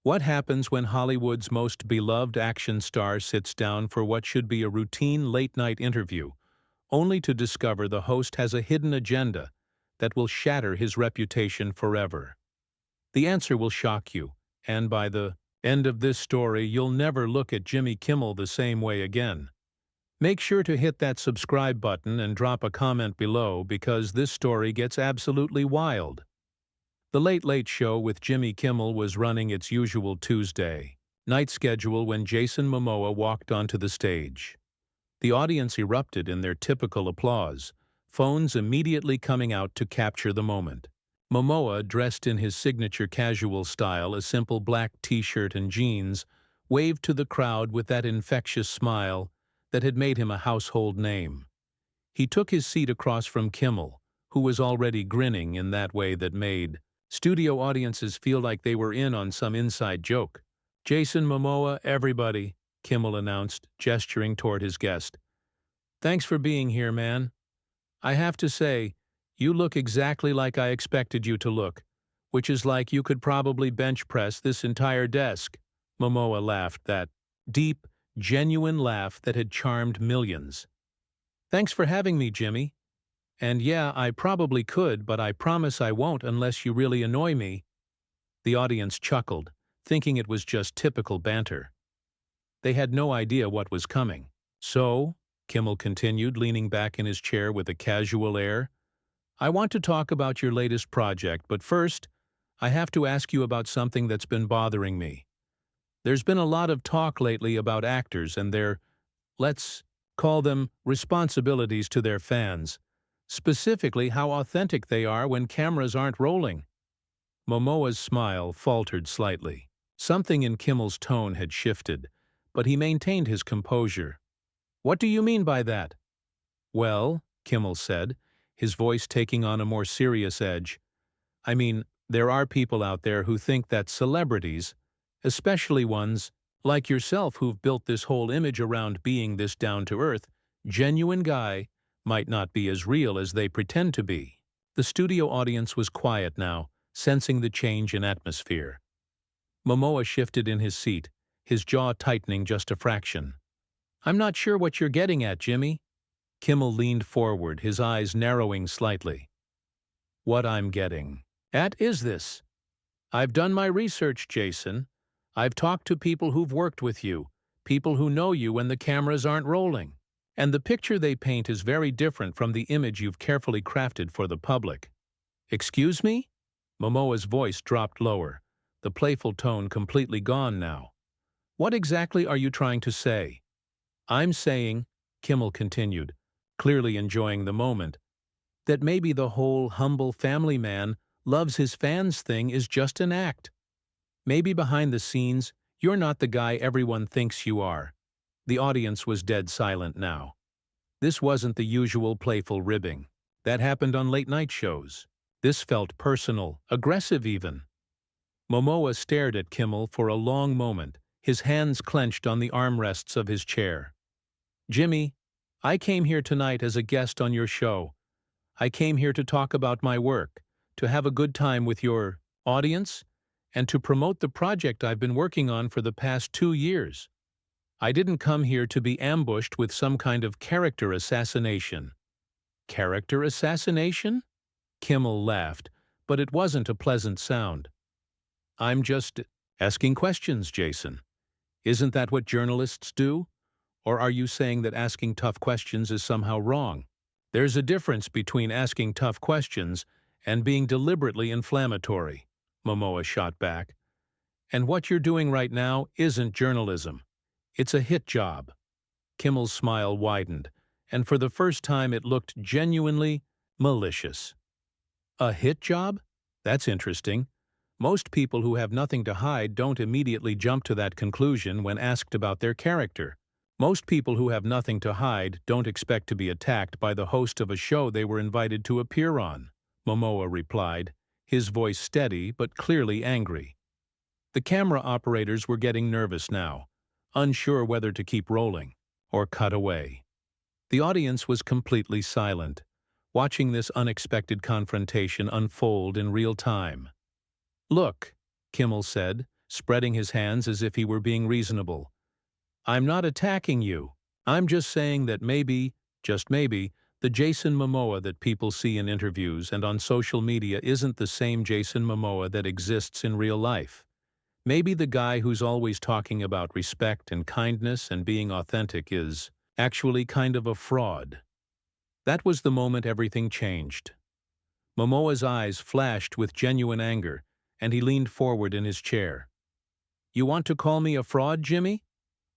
What happens when Hollywood's most beloved action star sits down for what should be a routine late-night interview, only to discover the host has a hidden agenda that will shatter his reputation forever? The answer will shock you, and by the end of this story, you'll never look at Jimmy Kimmel the same way again. Make sure to hit that subscribe button and drop a comment below because this story gets absolutely wild. The Late Late Show with Jimmy Kimmel was running its usual Tuesday night schedule when Jason Momoa walked onto the stage. The audience erupted in their typical applause, phones immediately coming out to capture the moment. Momoa, dressed in his signature casual style, a simple black t-shirt and jeans, waved to the crowd with that infectious smile that had made him a household name. He took his seat across from Kimmel, who was already grinning in that way that made studio audiences feel like they were in on some inside joke. "Jason Momoa, everybody," Kimmel announced, gesturing toward his guest. "Thanks for being here, man. I have to say, you look exactly like I expected you to look, which is like you could probably bench press this entire desk." Momoa laughed, that deep, genuine laugh that had charmed millions. "Thanks for having me, Jimmy. And yeah, I probably could, but I promise I won't unless you really annoy me." The audience chuckled, thinking it was just typical banter. They had no idea what was coming. "So," Kimmel continued, leaning back in his chair with a casual air, "I want to talk about your latest project, but first, I have to ask you about something that's been bothering me. There's been a lot of talk lately about actors and their, let's call them, responsibilities to their fans. Specifically, how authentic they are when cameras aren't rolling." Momoa's smile faltered slightly. Something in Kimmel's tone had shifted, but he maintained his composure. "What do you mean by that?" "Well," Kimmel said, his voice taking on a more serious edge, "I mean, there are people out there who think that celebrities, especially ones like yourself who've built this whole image around being this down-to-earth, genuine guy, might not be as real as they pretend to be." The studio audience was quiet now, sensing the change in atmosphere. Momoa shifted in his seat, his jaw tightening just a fraction. "I'm not sure what you're getting at, Jimmy." Kimmel leaned forward, his eyes narrowing slightly. "What I'm getting at is this. I've done my research, Jason. I've talked to people who've worked with you, people who know you when the cameras aren't rolling. And the picture they paint is very different from the image you've carefully crafted for the public." "Excuse me?" Momoa's voice dropped lower, the playful tone completely gone now. "What exactly are you trying to say?" "I'm saying," Kimmel continued, clearly enjoying the moment, "that maybe the whole humble family man loves his fans thing is just an act. Maybe behind the scenes, you're not the guy everyone thinks you are." The audience was dead silent now. This wasn't the usual playful ribbing that happened on late-night shows. This felt personal, aggressive even. Momoa stared at Kimmel for a long moment, his hands clenched on the armrests of his chair. "Jimmy, I came here tonight as a guest on your show. I came here to talk about my work, to have a good time with your audience, and to promote the project I've been working on for the past 2 years. I didn't come here to be ambushed with some kind of character assassination." "Character assassination?" Kimmel laughed, but it wasn't a pleasant sound. "I'm just asking questions, Jason. Isn't that what journalists do? Or are you saying that asking tough questions is somehow wrong?" "There's a difference between asking tough questions and being deliberately inflammatory," Momoa shot back. "And what you're doing right now isn't journalism. It's a hit job." Kimmel's smile widened, and for the first time it looked genuinely malicious. "A hit job? That's interesting. Most people who have nothing to hide don't immediately jump to that conclusion when asked about their character. Most people who have nothing to hide don't expect to be attacked by the host of a show they were invited to appear on," Momoa replied, his voice steady but clearly angry. The camera operators were getting nervous now, unsure whether to keep rolling or cut away. The audience was completely silent, watching this unexpected confrontation unfold in real time. "Look," Kimmel said, spreading his hands as if he were being reasonable. I'm not attacking you. I'm just saying that maybe, just maybe, the Jason Momoa that people see in interviews and on social media isn't the same Jason Momoa that exists in real life. Maybe the guy who's always talking about respect and kindness and being authentic is actually kind of a fraud. That was the moment everything changed. Momoa's eyes flashed with genuine anger, and he leaned forward in his chair. You want to call me a fraud, Jimmy?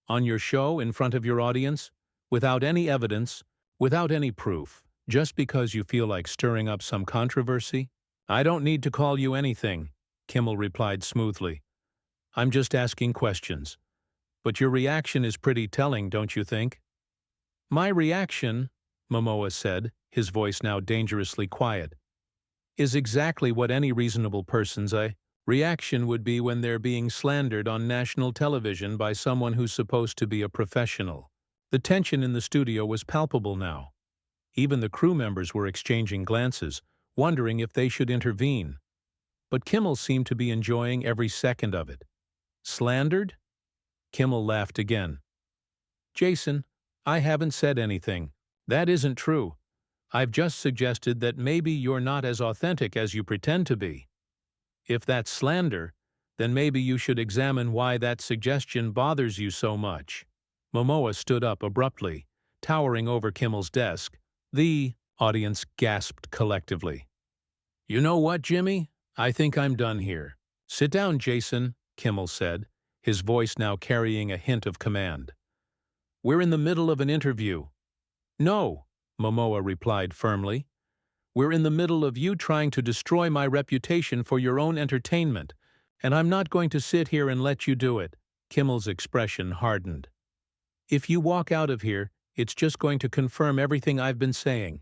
On your show, in front of your audience? Without any evidence, without any proof, just because you feel like stirring up some controversy? I don't need to call you anything, Kimmel replied smoothly. I'm just asking questions. But your reaction is pretty telling, don't you think? My reaction, Momoa said, his voice now dangerously quiet, is exactly what any reasonable person's reaction would be when they're being slandered on national television by someone who's supposed to be a professional. The tension in the studio was palpable now. Even the crew members were exchanging glances, wondering if they should intervene. But Kimmel seemed to be enjoying every second of it. Slandered? Kimmel laughed again. Jason, I haven't said anything. That isn't true. I've just suggested that maybe you're not as authentic as you pretend to be. If that's slander, then maybe you should examine why that suggestion bothers you so much. Momoa stood up abruptly, towering over Kimmel's desk. The audience gasped collectively. You know what, Jimmy? I think I'm done here. Sit down, Jason, Kimmel said, his voice now carrying a hint of command. We're in the middle of an interview. No, Momoa replied firmly. We're in the middle of you trying to destroy my reputation for your own entertainment, and I'm not going to sit here and let you do it. Kimmel's expression hardened. If you walk out of here, it's just going to confirm everything I've been saying.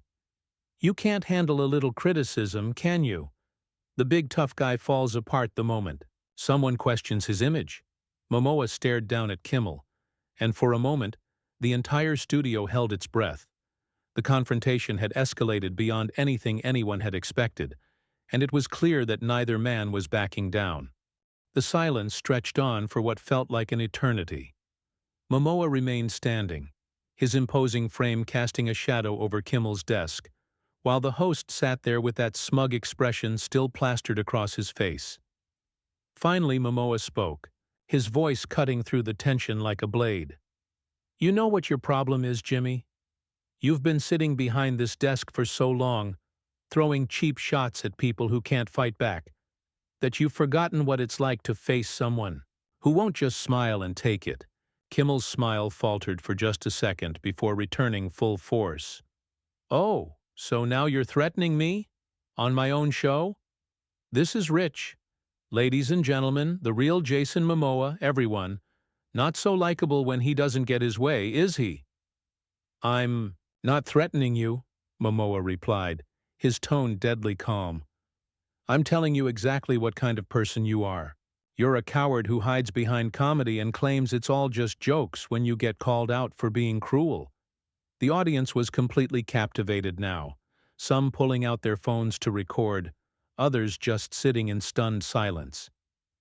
You can't handle a little criticism, can you? The big tough guy falls apart the moment someone questions his image. Momoa stared down at Kimmel, and for a moment, the entire studio held its breath. The confrontation had escalated beyond anything anyone had expected, and it was clear that neither man was backing down. The silence stretched on for what felt like an eternity. Momoa remained standing, his imposing frame casting a shadow over Kimmel's desk, while the host sat there with that smug expression still plastered across his face. Finally, Momoa spoke, his voice cutting through the tension like a blade. You know what your problem is, Jimmy? You've been sitting behind this desk for so long, throwing cheap shots at people who can't fight back, that you've forgotten what it's like to face someone who won't just smile and take it. Kimmel's smile faltered for just a second before returning full force. Oh, so now you're threatening me? On my own show? This is rich. Ladies and gentlemen, the real Jason Momoa, everyone. Not so likable when he doesn't get his way, is he? I'm not threatening you, Momoa replied, his tone deadly calm. I'm telling you exactly what kind of person you are. You're a coward who hides behind comedy and claims it's all just jokes when you get called out for being cruel. The audience was completely captivated now, some pulling out their phones to record, others just sitting in stunned silence.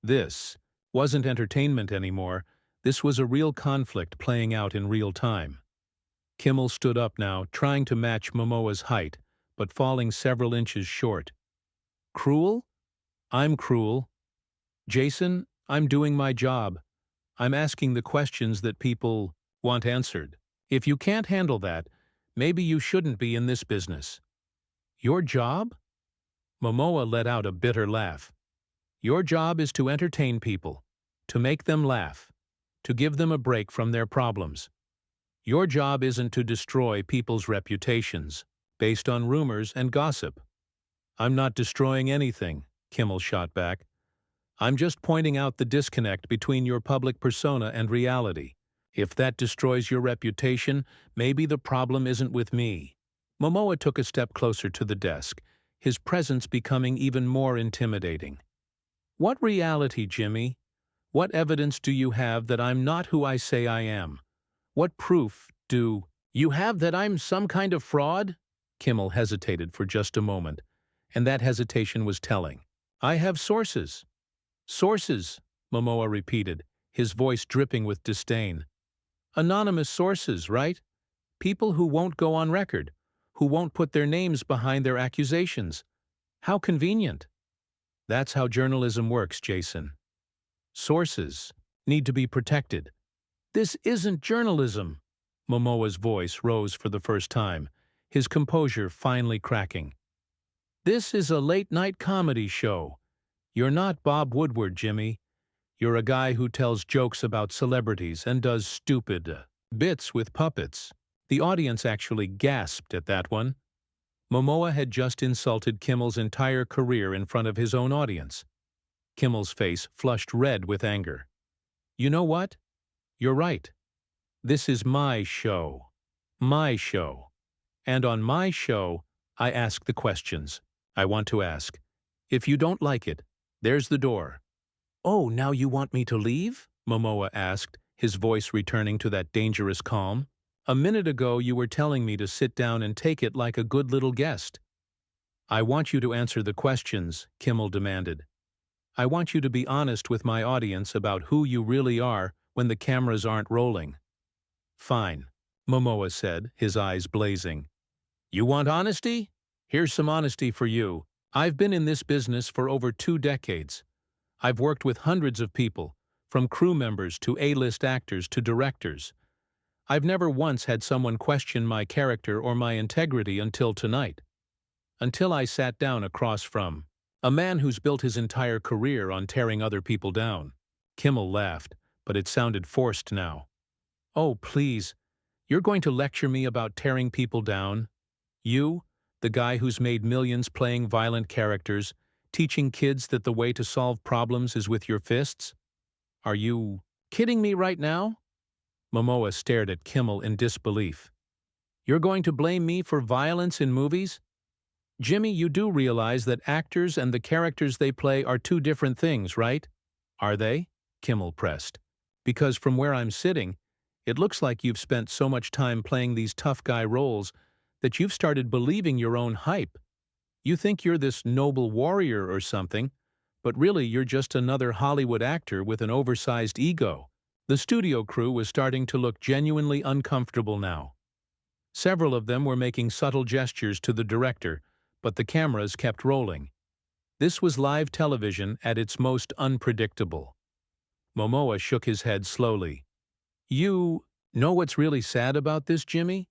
This wasn't entertainment anymore. This was a real conflict playing out in real time. Kimmel stood up now, trying to match Momoa's height, but falling several inches short. Cruel? I'm cruel. Jason, I'm doing my job. I'm asking the questions that people want answered. If you can't handle that, maybe you shouldn't be in this business. Your job? Momoa let out a bitter laugh. Your job is to entertain people, to make them laugh, to give them a break from their problems. Your job isn't to destroy people's reputations, based on rumors and gossip. I'm not destroying anything, Kimmel shot back. I'm just pointing out the disconnect between your public persona and reality. If that destroys your reputation, maybe the problem isn't with me. Momoa took a step closer to the desk, his presence becoming even more intimidating. What reality, Jimmy? What evidence do you have that I'm not who I say I am? What proof do you have that I'm some kind of fraud? Kimmel hesitated for just a moment, and that hesitation was telling. I have sources. Sources, Momoa repeated, his voice dripping with disdain. Anonymous sources, right? People who won't go on record, who won't put their names behind their accusations. How convenient. That's how journalism works, Jason. Sources need to be protected. This isn't journalism. Momoa's voice rose for the first time, his composure finally cracking. This is a late-night comedy show. You're not Bob Woodward, Jimmy. You're a guy who tells jokes about celebrities and does stupid bits with puppets. The audience actually gasped at that one. Momoa had just insulted Kimmel's entire career in front of his own audience. Kimmel's face flushed red with anger. You know what? You're right. This is my show. My show. And on my show, I ask the questions I want to ask. If you don't like it, there's the door. Oh, now you want me to leave? Momoa asked, his voice returning to that dangerous calm. A minute ago you were telling me to sit down and take it like a good little guest. I want you to answer the questions, Kimmel demanded. I want you to be honest with my audience about who you really are when the cameras aren't rolling. Fine, Momoa said, his eyes blazing. You want honesty? Here's some honesty for you. I've been in this business for over 2 decades. I've worked with hundreds of people, from crew members to A-list actors to directors. I've never once had someone question my character or my integrity until tonight. Until I sat down across from a man who's built his entire career on tearing other people down. Kimmel laughed, but it sounded forced now. Oh, please. You're going to lecture me about tearing people down? You, the guy who's made millions playing violent characters, teaching kids that the way to solve problems is with your fists? Are you kidding me right now? Momoa stared at Kimmel in disbelief. You're going to blame me for violence in movies? Jimmy, you do realize that actors and the characters they play are 2 different things, right? Are they? Kimmel pressed. Because from where I'm sitting, it looks like you've spent so much time playing these tough guy roles that you've started believing your own hype. You think you're this noble warrior or something, but really you're just another Hollywood actor with an oversized ego. The studio crew was starting to look genuinely uncomfortable now. Several of them were making subtle gestures to the director, but the cameras kept rolling. This was live television at its most unpredictable. Momoa shook his head slowly. You know what's really sad about this, Jimmy?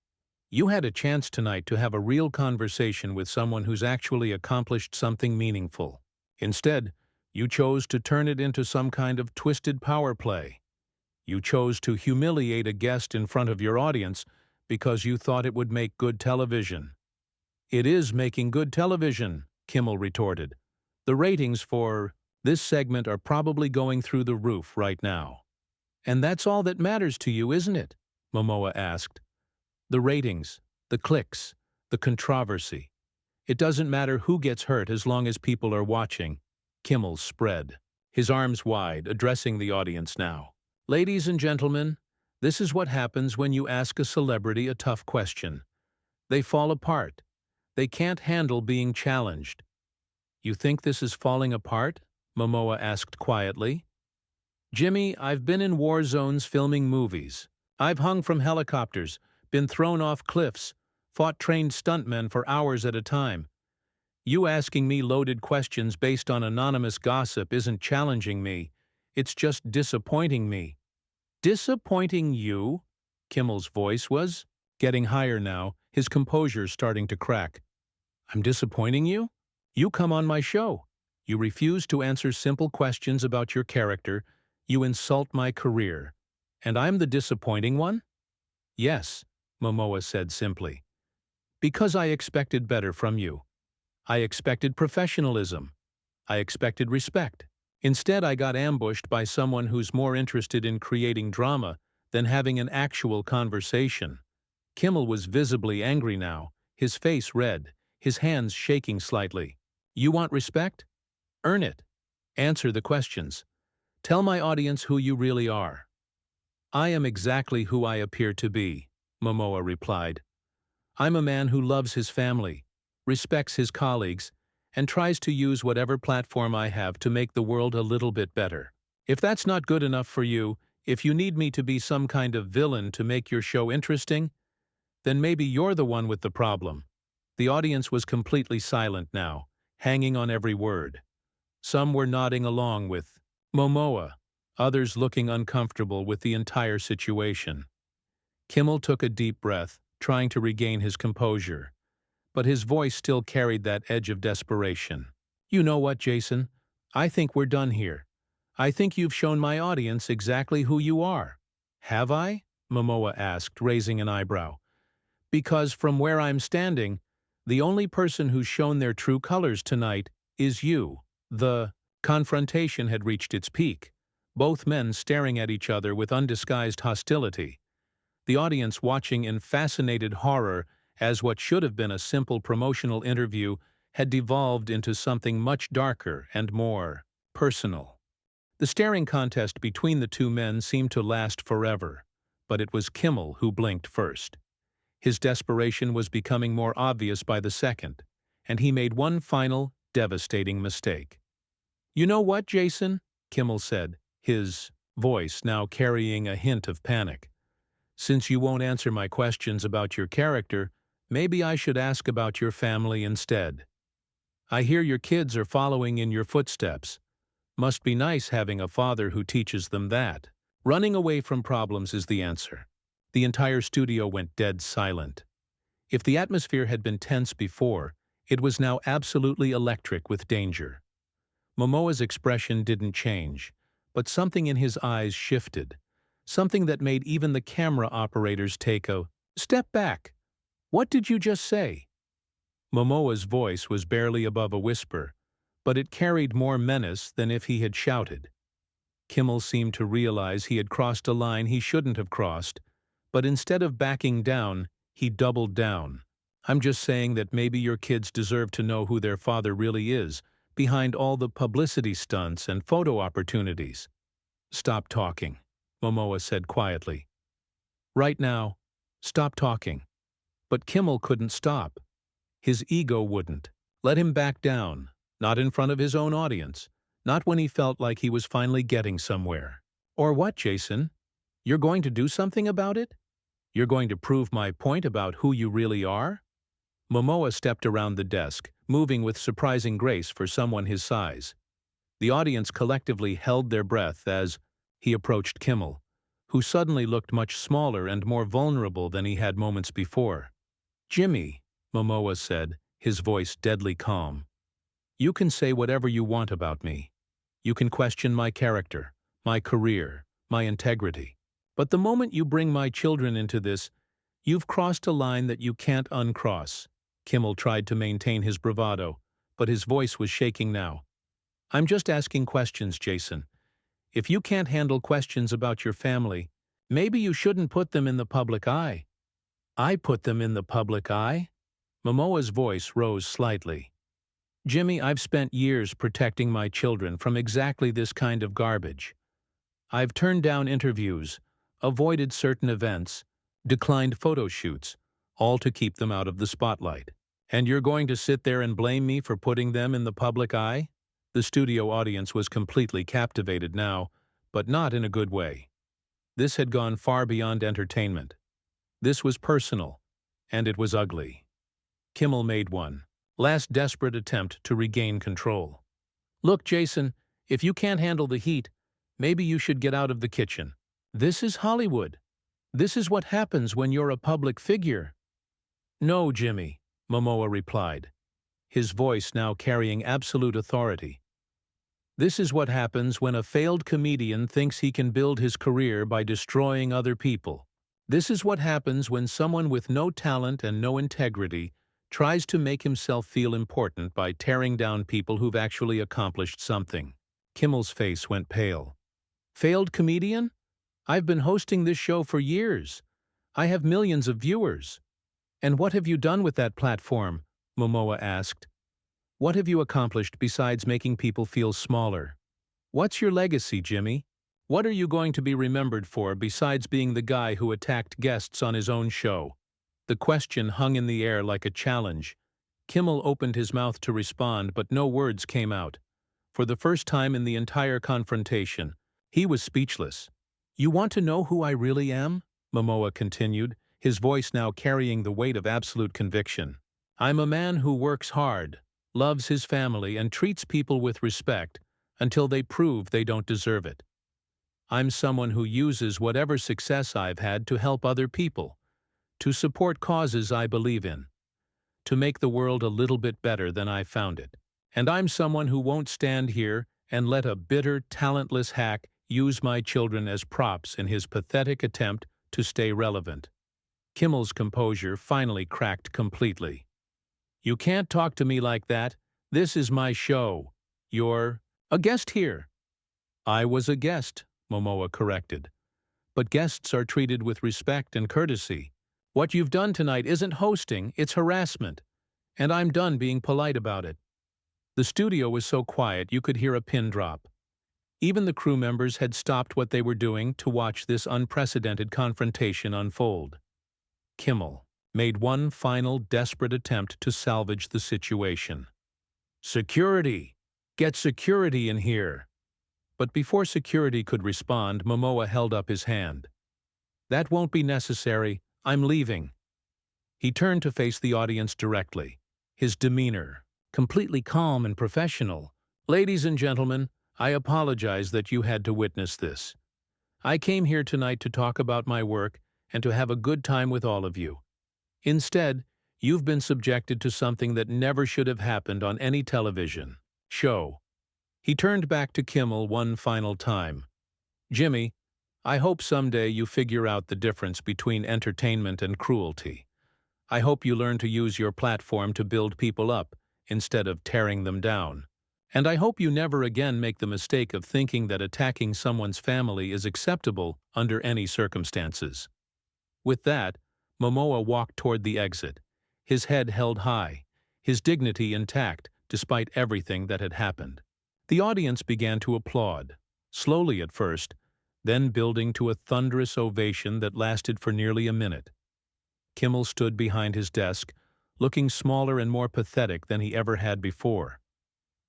You had a chance tonight to have a real conversation with someone who's actually accomplished something meaningful. Instead, you chose to turn it into some kind of twisted power play. You chose to humiliate a guest in front of your audience because you thought it would make good television. It is making good television, Kimmel retorted. The ratings for this segment are probably going through the roof right now. And that's all that matters to you, isn't it? Momoa asked. The ratings, the clicks, the controversy. It doesn't matter who gets hurt as long as people are watching. Kimmel spread, his arms wide, addressing the audience now. Ladies and gentlemen, this is what happens when you ask a celebrity a tough question. They fall apart. They can't handle being challenged. You think this is falling apart? Momoa asked quietly. Jimmy, I've been in war zones filming movies. I've hung from helicopters, been thrown off cliffs, fought trained stuntmen for hours at a time. You asking me loaded questions based on anonymous gossip isn't challenging me. It's just disappointing me. Disappointing you? Kimmel's voice was getting higher now, his composure starting to crack. I'm disappointing you? You come on my show. You refuse to answer simple questions about your character. You insult my career. And I'm the disappointing one? Yes, Momoa said simply. Because I expected better from you. I expected professionalism. I expected respect. Instead, I got ambushed by someone who's more interested in creating drama than having an actual conversation. Kimmel was visibly angry now, his face red, his hands shaking slightly. You want respect? Earn it. Answer the questions. Tell my audience who you really are. I am exactly who I appear to be, Momoa replied. I'm a man who loves his family, respects his colleagues, and tries to use whatever platform I have to make the world a little bit better. If that's not good enough for you, if you need me to be some kind of villain to make your show interesting, then maybe you're the one with the problem. The audience was completely silent now, hanging on every word. Some were nodding along with Momoa, others looking uncomfortable with the entire situation. Kimmel took a deep breath, trying to regain his composure, but his voice still carried that edge of desperation. You know what, Jason? I think we're done here. I think you've shown my audience exactly who you are. Have I? Momoa asked, raising an eyebrow. Because from where I'm standing, the only person who's shown their true colors tonight is you. The confrontation had reached its peak, both men staring at each other with undisguised hostility. The audience watching in fascinated horror as what should have been a simple promotional interview had devolved into something much darker and more personal. The staring contest between the two men seemed to last forever, but it was Kimmel who blinked first. His desperation was becoming more obvious by the second, and he made one final, devastating mistake. You know what, Jason? Kimmel said, his voice now carrying a hint of panic. Since you won't answer my questions about your character, maybe I should ask about your family instead. I hear your kids are following in your footsteps. Must be nice having a father who teaches them that. Running away from problems is the answer. The entire studio went dead silent. If the atmosphere had been tense before, it was now absolutely electric with danger. Momoa's expression didn't change, but something in his eyes shifted. Something that made even the camera operators take a step back. What did you just say? Momoa's voice was barely above a whisper, but it carried more menace than if he had shouted. Kimmel seemed to realize he had crossed a line he shouldn't have crossed, but instead of backing down, he doubled down. I'm just saying that maybe your kids deserve to know who their father really is, behind all the publicity stunts and photo opportunities. Stop talking, Momoa said quietly. Right now, stop talking. But Kimmel couldn't stop. His ego wouldn't. Let him back down, not in front of his own audience, not when he felt like he was finally getting somewhere. Or what, Jason? You're going to do something about it? You're going to prove my point about who you really are? Momoa stepped around the desk, moving with surprising grace for someone his size. The audience collectively held their breath as he approached Kimmel, who suddenly looked much smaller and more vulnerable than he had moments before. Jimmy, Momoa said, his voice deadly calm. You can say whatever you want about me. You can question my character, my career, my integrity. But the moment you bring my children into this, you've crossed a line that you can't uncross. Kimmel tried to maintain his bravado, but his voice was shaking now. I'm just asking questions, Jason. If you can't handle questions about your family, maybe you shouldn't put them in the public eye. I put them in the public eye? Momoa's voice rose slightly. Jimmy, I've spent years protecting my children from exactly this kind of garbage. I've turned down interviews, avoided certain events, declined photo shoots, all to keep them out of the spotlight. And you're going to sit there and blame me for putting them in the public eye? The studio audience was completely captivated now, but not in a good way. This had gone far beyond entertainment. This was personal, and it was ugly. Kimmel made one last desperate attempt to regain control. Look, Jason, if you can't handle the heat, maybe you should get out of the kitchen. This is Hollywood. This is what happens when you're a public figure. No, Jimmy, Momoa replied, his voice now carrying absolute authority. This is what happens when a failed comedian thinks he can build his career by destroying other people. This is what happens when someone with no talent and no integrity tries to make himself feel important by tearing down people who've actually accomplished something. Kimmel's face went pale. Failed comedian? I've been hosting this show for years. I have millions of viewers. And what have you done with that platform? Momoa asked. What have you accomplished besides making people feel smaller? What's your legacy, Jimmy? What are you going to be remembered for besides being the guy who attacked guests on his own show? The question hung in the air like a challenge. Kimmel opened his mouth to respond, but no words came out. For the first time in the entire confrontation, He was speechless. "You want to know who I really am?" Momoa continued, his voice now carrying the weight of absolute conviction. "I'm a man who works hard, loves his family, and treats people with respect until they prove they don't deserve it. I'm someone who uses whatever success I've had to help other people, to support causes I believe in, to make the world a little bit better than I found it. And I'm someone who won't stand here and let a bitter, talentless hack use my children as props in his pathetic attempt to stay relevant." Kimmel's composure finally cracked completely. "You can't talk to me like that. This is my show. You're a guest here." "I was a guest," Momoa corrected. "But guests are treated with respect and courtesy. What you've done tonight isn't hosting, it's harassment. And I'm done being polite about it." The studio was so quiet you could hear a pin drop. Even the crew members had stopped what they were doing to watch this unprecedented confrontation unfold. Kimmel made one final desperate attempt to salvage the situation. "Security! Get security in here!" But before security could respond, Momoa held up his hand. "That won't be necessary. I'm leaving." He turned to face the audience directly, his demeanor completely calm and professional. "Ladies and gentlemen, I apologize that you had to witness this. I came here tonight to talk about my work and to have a good time with all of you. Instead, you've been subjected to something that never should have happened on any television show." He turned back to Kimmel one final time. "Jimmy, I hope someday you figure out the difference between entertainment and cruelty. I hope you learn to use your platform to build people up instead of tearing them down. And I hope you never again make the mistake of thinking that attacking someone's family is acceptable under any circumstances." With that, Momoa walked toward the exit, his head held high, his dignity intact despite everything that had happened. The audience began to applaud, slowly at first, then building to a thunderous ovation that lasted for nearly a minute. Kimmel stood behind his desk, looking smaller and more pathetic than he ever had before.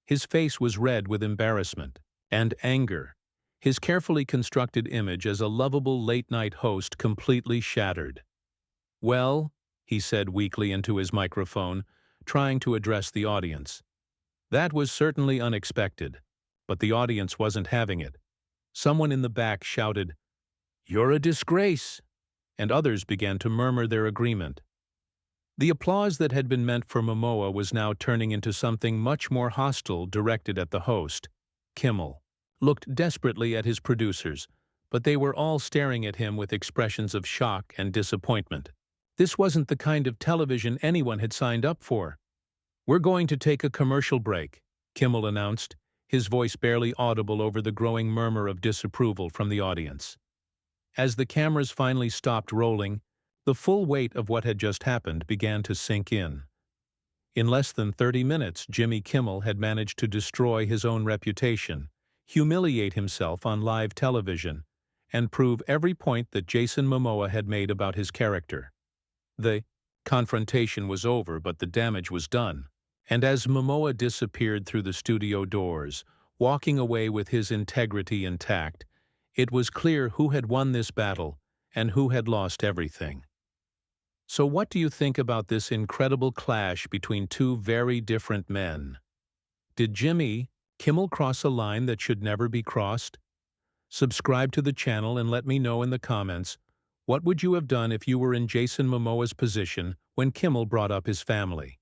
His face was red with embarrassment and anger, his carefully constructed image as a lovable late-night host completely shattered. "Well," he said weakly into his microphone, trying to address the audience. "That was certainly unexpected, but the audience wasn't having it. Someone in the back shouted, 'You're a disgrace!' and others began to murmur their agreement. The applause that had been meant for Momoa was now turning into something much more hostile directed at the host. Kimmel looked desperately at his producers, but they were all staring at him with expressions of shock and disappointment. This wasn't the kind of television anyone had signed up for. "We're going to take a commercial break," Kimmel announced, his voice barely audible over the growing murmur of disapproval from the audience. As the cameras finally stopped rolling, the full weight of what had just happened began to sink in. In less than 30 minutes, Jimmy Kimmel had managed to destroy his own reputation, humiliate himself on live television, and prove every point that Jason Momoa had made about his character. The confrontation was over, but the damage was done. And as Momoa disappeared through the studio doors, walking away with his integrity intact, it was clear who had won this battle and who had lost everything. So what do you think about this incredible clash between two very different men? Did Jimmy Kimmel cross a line that should never be crossed? Subscribe to the channel and let me know in the comments, what would you have done if you were in Jason Momoa's position when Kimmel brought up his family?